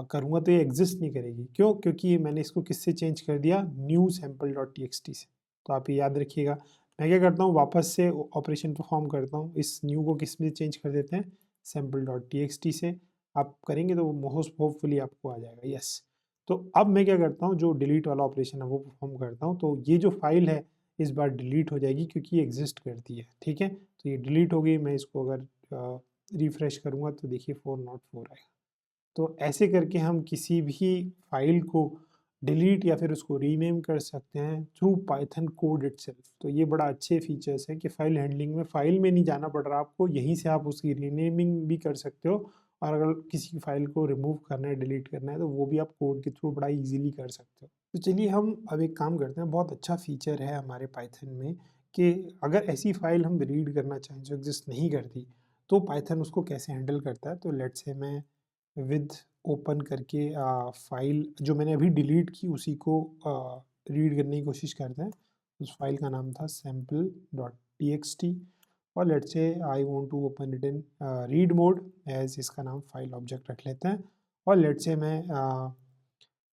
करूँगा तो ये एग्जिस्ट नहीं करेगी। क्यों? क्योंकि ये मैंने इसको किससे चेंज कर दिया, न्यू सैम्पल डॉट टी से। तो आप ये याद रखिएगा। मैं क्या करता हूँ, वापस से ऑपरेशन परफॉर्म करता हूँ, इस न्यू को किस में चेंज कर देते हैं, सैम्पल डॉट टी से। आप करेंगे तो मोस्ट होपफुली आपको आ जाएगा, यस। तो अब मैं क्या करता हूँ, जो डिलीट वाला ऑपरेशन है वो परफॉर्म करता हूँ। तो ये जो फाइल है इस बार डिलीट हो जाएगी क्योंकि ये एग्जिस्ट करती है, ठीक है। तो ये डिलीट हो गई। मैं इसको अगर रिफ्रेश करूँगा तो देखिए 404 आएगा। तो ऐसे करके हम किसी भी फाइल को डिलीट या फिर उसको रीनेम कर सकते हैं थ्रू पाइथन कोड इटसेल्फ। तो ये बड़ा अच्छे फीचर्स है कि फाइल हैंडलिंग में फाइल में नहीं जाना पड़ रहा आपको, यहीं से आप उसकी रीनेमिंग भी कर सकते हो। और अगर किसी फाइल को रिमूव करना है, डिलीट करना है, तो वो भी आप कोड के थ्रू बड़ा इजीली कर सकते हो। तो चलिए हम अब एक काम करते हैं। बहुत अच्छा फीचर है हमारे पाइथन में कि अगर ऐसी फाइल हम रीड करना चाहें जो एग्जिस्ट नहीं करती, तो पाइथन उसको कैसे हैंडल करता है। तो लेट्स से मैं विद ओपन करके फाइल जो मैंने अभी डिलीट की उसी को रीड करने की कोशिश करते हैं। उस फाइल का नाम था sample डॉट टी, और let's say I want to open it in read mode as इसका नाम फाइल ऑब्जेक्ट रख लेते हैं। और लेट्स से मैं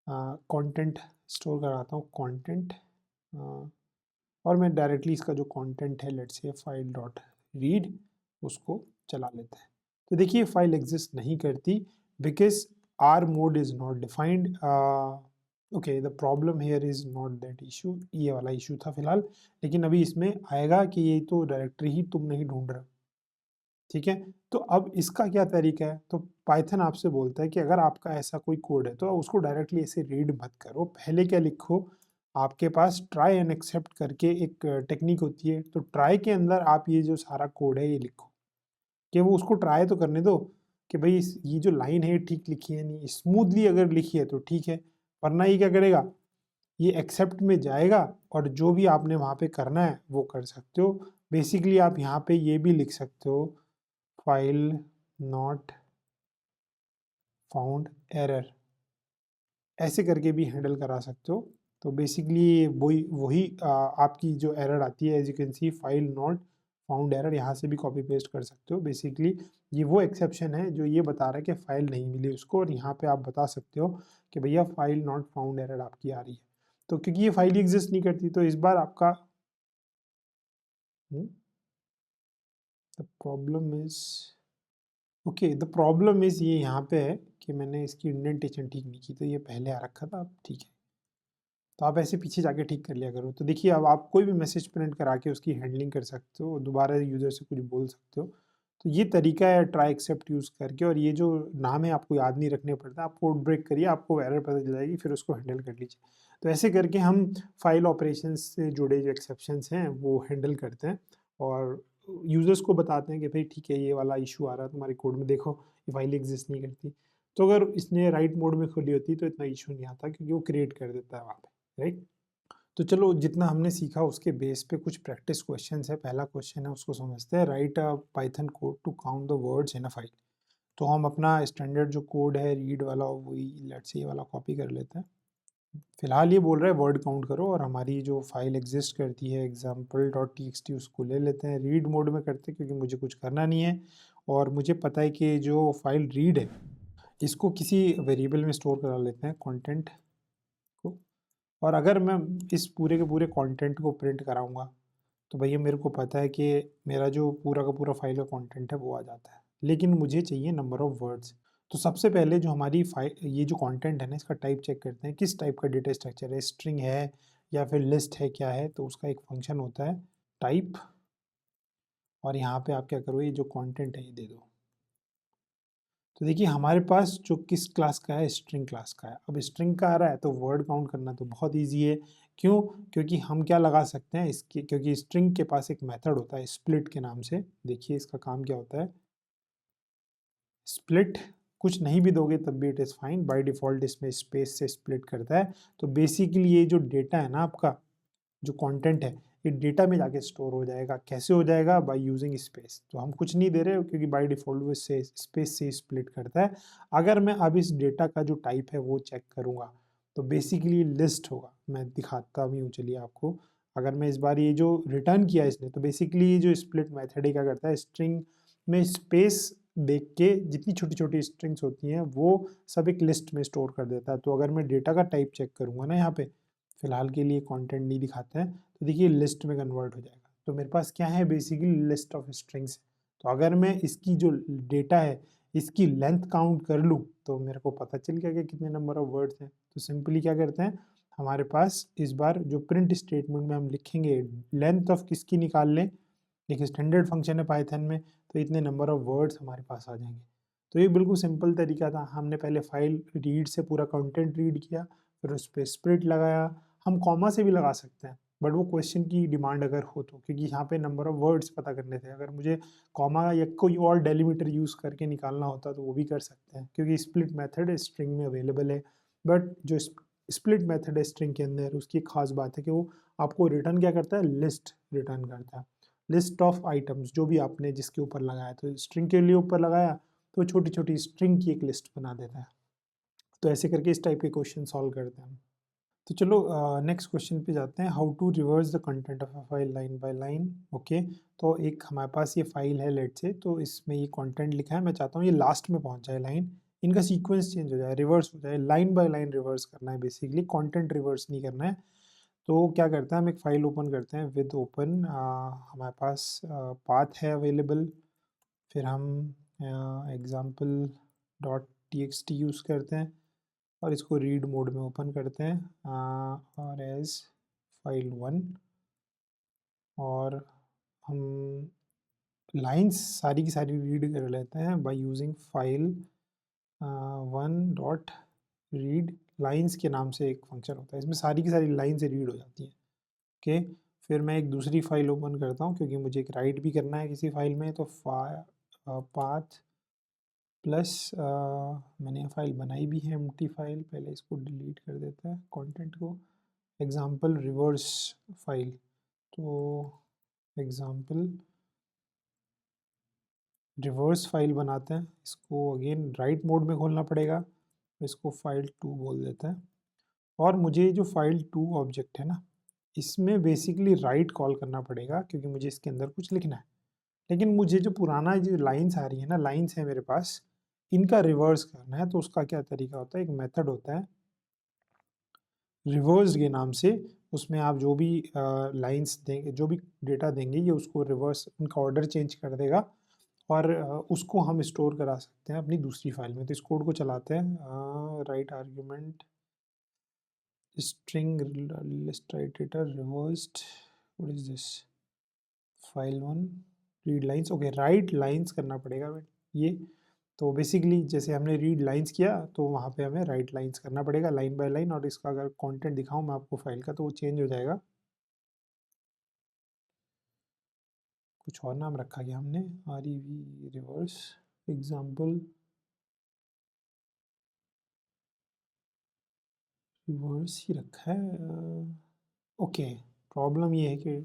कंटेंट स्टोर कराता हूँ, कंटेंट, और मैं डायरेक्टली इसका जो कंटेंट है let's say file dot read उसको चला लेते हैं। तो देखिए फाइल एग्जिस्ट नहीं करती because are mode is not defined. Okay, the problem here is not that issue, ये वाला इशू था फिलहाल। लेकिन अभी इसमें आएगा कि ये तो डायरेक्टरी ही तुम नहीं ढूंढ रहे, ठीक है। तो अब इसका क्या तरीका है, तो पाइथन आपसे बोलता है कि अगर आपका ऐसा कोई कोड है तो उसको डायरेक्टली ऐसे रीड मत करो। पहले क्या लिखो, आपके पास ट्राई एंड एक्सेप्ट करके एक टेक्निक होती है। तो ट्राई के अंदर आप ये जो सारा कोड है ये लिखो, कि वो उसको ट्राई तो करने दो कि भाई ये जो लाइन है ये ठीक लिखी है नहीं, स्मूथली अगर लिखी है तो ठीक है, वरना ये क्या करेगा, ये एक्सेप्ट में जाएगा और जो भी आपने वहाँ पे करना है वो कर सकते हो। बेसिकली आप यहाँ पे ये भी लिख सकते हो, फाइल नॉट फाउंड एरर, ऐसे करके भी हैंडल करा सकते हो। तो बेसिकली वही वही आपकी जो एरर आती है, as you can see file not found error, यहाँ से भी कॉपी पेस्ट कर सकते हो। बेसिकली ये वो एक्सेप्शन है जो ये बता रहा है कि फाइल नहीं मिली उसको, और यहाँ पे आप बता सकते हो कि भैया फाइल नॉट फाउंड एरर आपकी आ रही है। तो क्योंकि ये फाइल एग्जिस्ट नहीं करती तो इस बार आपका the problem is, okay, the problem is ये यहाँ पे है कि मैंने इसकी इंडेंटेशन ठीक नहीं की, तो ये पहले आ रखा था, अब ठीक है। तो आप ऐसे पीछे जाके ठीक कर लिया करो। तो देखिए अब आप कोई भी मैसेज प्रिंट करा के उसकी हैंडलिंग कर सकते हो, दोबारा यूज़र से कुछ बोल सकते हो। तो ये तरीका है ट्राई एक्सेप्ट यूज़ करके। और ये जो नाम है आपको याद नहीं रखने पड़ता, आप कोड ब्रेक करिए, आपको एरर पता चल जाएगी, फिर उसको हैंडल कर लीजिए। तो ऐसे करके हम फाइल ऑपरेशन से जुड़े जो एक्सेप्शंस हैं वो हैंडल करते हैं, और यूज़र्स को बताते हैं कि भाई ठीक है ये वाला इशू आ रहा है तुम्हारे कोड में, देखो ये फाइल एग्जिस्ट नहीं करती। तो अगर इसने राइट मोड में खोली होती तो इतना इशू नहीं आता, क्योंकि वो क्रिएट कर देता है वहाँ पे, राइट। तो चलो जितना हमने सीखा उसके बेस पे कुछ प्रैक्टिस क्वेश्चंस है। पहला क्वेश्चन है उसको समझते हैं। Write a Python code to count the words in a file. तो हम अपना स्टैंडर्ड जो कोड है रीड वाला वही लेट्स से ये वाला कॉपी कर लेते हैं। फिलहाल ये बोल रहा है वर्ड काउंट करो और हमारी जो फाइल एग्जिस्ट करती है example.txt उसको ले लेते हैं। रीड मोड में करते हैं क्योंकि मुझे कुछ करना नहीं है और मुझे पता है कि जो फाइल रीड है इसको किसी वेरिएबल में स्टोर करा लेते हैं कंटेंट को। और अगर मैं इस पूरे के पूरे कंटेंट को प्रिंट कराऊंगा तो भैया मेरे को पता है कि मेरा जो पूरा का पूरा फाइल का कंटेंट है वो आ जाता है, लेकिन मुझे चाहिए नंबर ऑफ वर्ड्स। तो सबसे पहले जो हमारी फाइल ये जो कंटेंट है ना इसका टाइप चेक करते हैं, किस टाइप का डेटा स्ट्रक्चर है, स्ट्रिंग है या फिर लिस्ट है, क्या है। तो उसका एक फंक्शन होता है टाइप, और यहाँ पे आप क्या करो ये जो कंटेंट है ये दे दो। तो देखिए हमारे पास जो किस क्लास का है, स्ट्रिंग क्लास का है। अब स्ट्रिंग का आ रहा है तो वर्ड काउंट करना तो बहुत ईजी है। क्यों? क्योंकि हम क्या लगा सकते हैं इसके, क्योंकि स्ट्रिंग के पास एक मेथड होता है स्प्लिट के नाम से। देखिए इसका काम क्या होता है, स्प्लिट। कुछ नहीं भी दोगे तब भी it is fine, by default इसमें स्पेस से स्प्लिट करता है। तो बेसिकली ये जो डेटा है ना आपका, जो कंटेंट है ये डेटा में जाके स्टोर हो जाएगा। कैसे हो जाएगा? By using space. तो हम कुछ नहीं दे रहे क्योंकि बाय डिफ़ॉल्ट वो से स्पेस से स्प्लिट करता है। अगर मैं अब इस डेटा का जो टाइप है वो चेक करूँगा तो बेसिकली लिस्ट होगा। मैं दिखाता भी हूँ चलिए आपको। अगर मैं इस बार ये जो रिटर्न किया इसने, तो बेसिकली ये जो स्प्लिट मेथड है क्या करता है, स्ट्रिंग में स्पेस देख के जितनी छोटी-छोटी स्ट्रिंग्स होती हैं वो सब एक लिस्ट में स्टोर कर देता है। तो अगर मैं डेटा का टाइप चेक करूँगा ना यहाँ पे, फिलहाल के लिए कंटेंट नहीं दिखाते हैं, तो देखिए लिस्ट में कन्वर्ट हो जाएगा। तो मेरे पास क्या है, बेसिकली लिस्ट ऑफ स्ट्रिंग्स। तो अगर मैं इसकी जो डेटा है इसकी लेंथ काउंट कर लूँ तो मेरे को पता चल गया कि कितने नंबर ऑफ वर्ड्स हैं। तो सिंपली क्या करते हैं, हमारे पास इस बार जो प्रिंट स्टेटमेंट में हम लिखेंगे लेंथ ऑफ किसकी निकाल लें, एक स्टैंडर्ड फंक्शन है पाइथन में, तो इतने नंबर ऑफ वर्ड्स हमारे पास आ जाएंगे। तो ये बिल्कुल सिंपल तरीका था। हमने पहले फाइल रीड से पूरा कंटेंट रीड किया, फिर उस पर स्प्लिट लगाया। हम कॉमा से भी लगा सकते हैं बट वो क्वेश्चन की डिमांड अगर हो तो, क्योंकि यहाँ पे नंबर ऑफ वर्ड्स पता करने थे। अगर मुझे कॉमा या कोई और डेलीमीटर यूज़ करके निकालना होता तो वो भी कर सकते हैं, क्योंकि स्प्लिट मेथड स्ट्रिंग में अवेलेबल है। बट जो स्प्लिट मेथड है स्ट्रिंग के अंदर, उसकी एक खास बात है कि वो आपको रिटर्न क्या करता है, लिस्ट रिटर्न करता है। लिस्ट ऑफ आइटम्स जो भी आपने जिसके ऊपर लगाया, तो स्ट्रिंग के लिए ऊपर लगाया तो छोटी छोटी स्ट्रिंग की एक लिस्ट बना देता है। तो ऐसे करके इस टाइप के क्वेश्चन सॉल्व करते हैं हम। तो चलो नेक्स्ट क्वेश्चन पे जाते हैं। How to reverse the content of a file line by line. Okay, तो एक हमारे पास ये फाइल है लेट से, तो इसमें ये कंटेंट लिखा है। मैं चाहता हूँ ये लास्ट में पहुँच जाए लाइन, इनका सीक्वेंस चेंज हो जाए, रिवर्स हो जाए। लाइन बाय लाइन रिवर्स करना है बेसिकली, कंटेंट रिवर्स नहीं करना है। तो क्या करते हैं, हम एक फ़ाइल ओपन करते हैं विद ओपन, हमारे पास पाथ है अवेलेबल। फिर हम example dot T x T use करते हैं और इसको रीड मोड में ओपन करते हैं और एज फाइल 1। और हम लाइंस सारी की सारी रीड कर लेते हैं by using file 1 dot read lines के नाम से एक फंक्शन होता है। इसमें सारी की सारी लाइन से रीड हो जाती है। ओके, फिर मैं एक दूसरी फाइल ओपन करता हूँ क्योंकि मुझे एक राइट भी करना है किसी फाइल में। तो पाथ प्लस मैंने फाइल बनाई भी है एम्प्टी फाइल, पहले इसको डिलीट कर देता है कंटेंट को। एग्जाम्पल रिवर्स फाइल, तो एग्जाम्पल रिवर्स फाइल बनाते हैं। इसको अगेन राइट मोड में खोलना पड़ेगा, इसको फाइल 2 बोल देते हैं। और मुझे जो फाइल 2 ऑब्जेक्ट है ना, इसमें बेसिकली राइट कॉल करना पड़ेगा क्योंकि मुझे इसके अंदर कुछ लिखना है। लेकिन मुझे जो पुराना जो लाइन्स आ रही है ना, लाइन्स है मेरे पास, इनका रिवर्स करना है। तो उसका क्या तरीका होता है, एक मेथड होता है रिवर्स के नाम से। उसमें आप जो भी लाइन्स देंगे, जो भी डेटा देंगे, ये उसको रिवर्स उनका ऑर्डर चेंज कर देगा और उसको हम स्टोर करा सकते हैं अपनी दूसरी फाइल में। तो इस कोड को चलाते हैं, right argument string list right data reversed, what is this, file 1 read lines. Okay, right lines करना पड़ेगा ये। तो बेसिकली जैसे हमने रीड लाइन्स किया तो वहाँ पे हमें राइट लाइन्स करना पड़ेगा लाइन बाय लाइन। और इसका अगर कंटेंट दिखाऊं मैं आपको फाइल का तो वो चेंज हो जाएगा। कुछ और नाम रखा गया हमने, R E V reverse example reverse ही रखा है। ओके, प्रॉब्लम ये है कि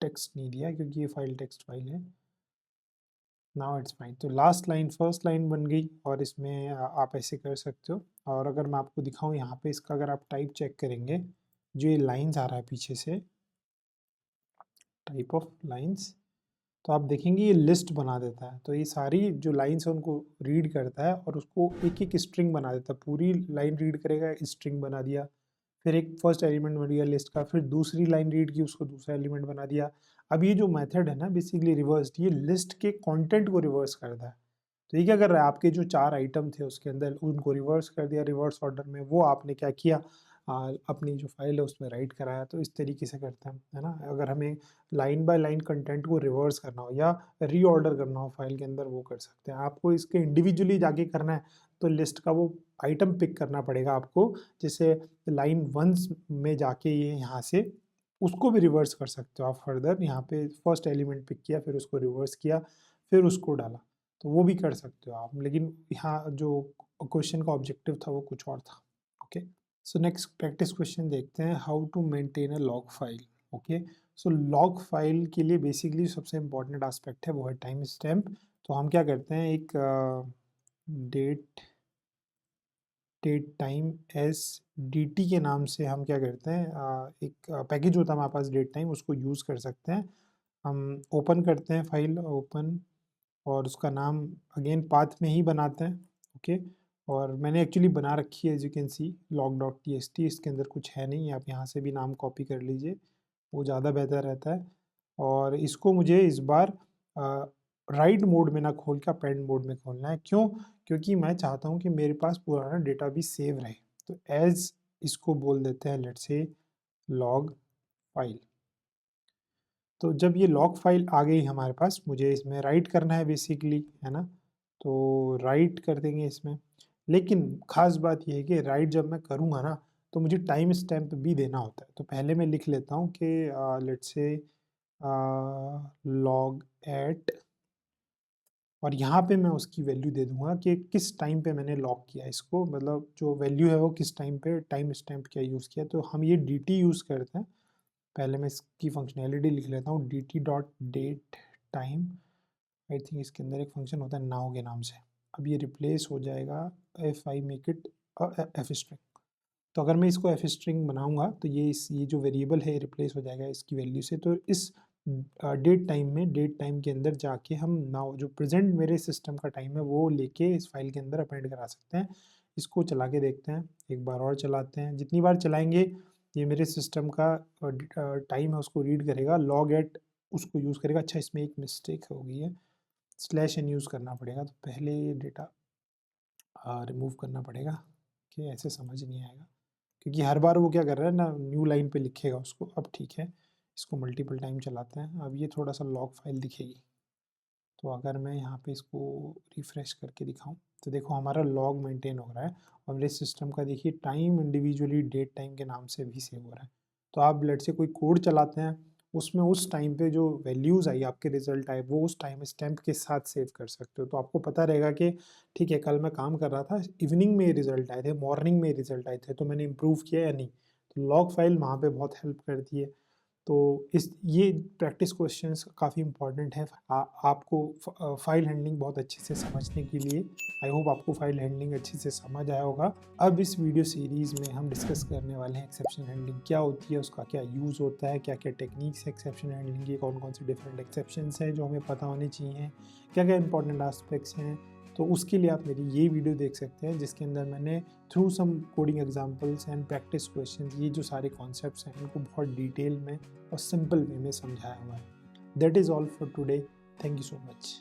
टेक्स्ट नहीं दिया क्योंकि ये फाइल टेक्स्ट फाइल है। Now it's fine. तो लास्ट लाइन फर्स्ट लाइन बन गई और इसमें आप ऐसे कर सकते हो। और अगर मैं आपको दिखाऊं यहाँ पे इसका अगर आप टाइप चेक करेंगे, जो ये लाइंस आ रहा है पीछे से, टाइप ऑफ लाइंस, तो आप देखेंगे ये लिस्ट बना देता है। तो ये सारी जो लाइंस है उनको रीड करता है और उसको एक एक स्ट्रिंग बना देता है। पूरी लाइन रीड करेगा, स्ट्रिंग बना दिया, फिर एक फर्स्ट एलिमेंट बन गया लिस्ट का, फिर दूसरी लाइन रीड की, उसको दूसरा एलिमेंट बना दिया। अब ये जो मेथड है ना बेसिकली रिवर्स्ड, ये लिस्ट के कंटेंट को रिवर्स करता है। तो ये क्या कर रहा है, आपके जो 4 आइटम थे उसके अंदर उनको रिवर्स कर दिया रिवर्स ऑर्डर में। वो आपने क्या किया, अपनी जो फाइल है उसमें राइट कराया। तो इस तरीके से करते हैं, है ना। अगर हमें लाइन बाय लाइन कंटेंट को रिवर्स करना हो या रीऑर्डर करना हो फाइल के अंदर, वो कर सकते हैं। आपको इसके इंडिविजुअली जाके करना है तो लिस्ट का वो आइटम पिक करना पड़ेगा आपको। जैसे लाइन 1 में जाके ये यहाँ से उसको भी रिवर्स कर सकते हो आप फर्दर। यहाँ पे फर्स्ट एलिमेंट पिक किया, फिर उसको रिवर्स किया, फिर उसको डाला, तो वो भी कर सकते हो आप। लेकिन यहाँ जो क्वेश्चन का ऑब्जेक्टिव था वो कुछ और था। Okay, so next practice question देखते हैं, how to maintain a log file. Okay, so log file के लिए बेसिकली सबसे इम्पोर्टेंट एस्पेक्ट है वो है टाइम स्टैम्प। तो हम क्या करते हैं, एक date time as D T के नाम से हम क्या करते हैं, एक पैकेज होता है हमारे पास डेट टाइम, उसको यूज़ कर सकते हैं। हम ओपन करते हैं फाइल, ओपन, और उसका नाम अगेन पाथ में ही बनाते हैं। ओके, और मैंने एक्चुअली बना रखी है, as you can C log.txt, इसके अंदर कुछ है नहीं, आप यहाँ से भी नाम कॉपी कर लीजिए, वो ज़्यादा बेहतर रहता है। और इसको मुझे इस बार राइट मोड में ना खोल के पेंड मोड में खोलना है। क्यों? क्योंकि मैं चाहता हूँ कि मेरे पास पुराना डेटा भी सेव रहे। तो एज इसको बोल देते हैं लेट्स से लॉग फाइल। तो जब ये लॉग फाइल आ गई हमारे पास, मुझे इसमें राइट करना है बेसिकली, है ना। तो राइट कर देंगे इसमें। लेकिन खास बात ये है कि राइट जब मैं करूँगा ना तो मुझे टाइम स्टैम्प भी देना होता है। तो पहले मैं लिख लेता हूँ कि लेट्स से लॉग एट, और यहाँ पे मैं उसकी वैल्यू दे दूंगा कि किस टाइम पे मैंने लॉग किया इसको, मतलब जो वैल्यू है वो किस टाइम पे टाइम स्टैम्प क्या यूज़ किया। तो हम ये डी टी यूज़ करते हैं। पहले मैं इसकी फंक्शनैलिटी लिख लेता हूँ, D T dot date time. I think इसके अंदर एक फंक्शन होता है नाउ के नाम से। अब ये रिप्लेस हो जाएगा F I make it F string. तो अगर मैं इसको एफ स्ट्रिंग बनाऊंगा तो ये जो वेरिएबल है रिप्लेस हो जाएगा इसकी वैल्यू से। तो इस डेट टाइम में, डेट टाइम के अंदर जाके हम नाउ जो प्रेजेंट मेरे सिस्टम का टाइम है वो लेके इस फाइल के अंदर अपेंड करा सकते हैं। इसको चला के देखते हैं, एक बार और चलाते हैं। जितनी बार चलाएंगे ये मेरे सिस्टम का टाइम है उसको रीड करेगा, लॉग एट उसको यूज़ करेगा। अच्छा, इसमें एक मिस्टेक हो गई है, स्लैश एन यूज़ करना पड़ेगा। तो पहले ये डेटा रिमूव करना पड़ेगा कि ऐसे समझ नहीं आएगा, क्योंकि हर बार वो क्या कर रहा है ना, न्यू लाइन पे लिखेगा उसको। अब ठीक है, इसको मल्टीपल टाइम चलाते हैं। अब ये थोड़ा सा लॉग फाइल दिखेगी। तो अगर मैं यहाँ पे इसको रिफ़्रेश करके दिखाऊं तो देखो हमारा लॉग मेंटेन हो रहा है, और मेरे सिस्टम का देखिए टाइम इंडिविजुअली डेट टाइम के नाम से भी सेव हो रहा है। तो आप लेट से कोई कोड चलाते हैं, उसमें उस टाइम पे जो वैल्यूज़ आई, आपके रिजल्ट आए, वो उस टाइम स्टैम्प के साथ सेव कर सकते हो। तो आपको पता रहेगा कि ठीक है, कल मैं काम कर रहा था, इवनिंग में रिजल्ट आए थे, मॉर्निंग में रिजल्ट आए थे, तो मैंने इम्प्रूव किया या नहीं। तो लॉग फाइल वहाँ पे बहुत हेल्प करती है। तो इस ये प्रैक्टिस क्वेश्चंस काफ़ी इंपॉर्टेंट है आपको फाइल हैंडलिंग बहुत अच्छे से समझने के लिए। आई होप आपको फाइल हैंडलिंग अच्छे से समझ आया होगा। अब इस वीडियो सीरीज़ में हम डिस्कस करने वाले हैं एक्सेप्शन हैंडलिंग क्या होती है, उसका क्या यूज़ होता है, क्या क्या टेक्निक्स है एक्सेप्शन हैंडलिंग की, कौन कौन से डिफरेंट एक्सेप्शंस हैं जो हमें पता होने चाहिए, क्या क्या इंपॉर्टेंट एस्पेक्ट्स हैं। तो उसके लिए आप मेरी ये वीडियो देख सकते हैं जिसके अंदर मैंने through some coding examples and practice questions ये जो सारे कॉन्सेप्ट्स हैं इनको बहुत डिटेल में और सिंपल वे में समझाया हुआ है। That is all for today. Thank you so much.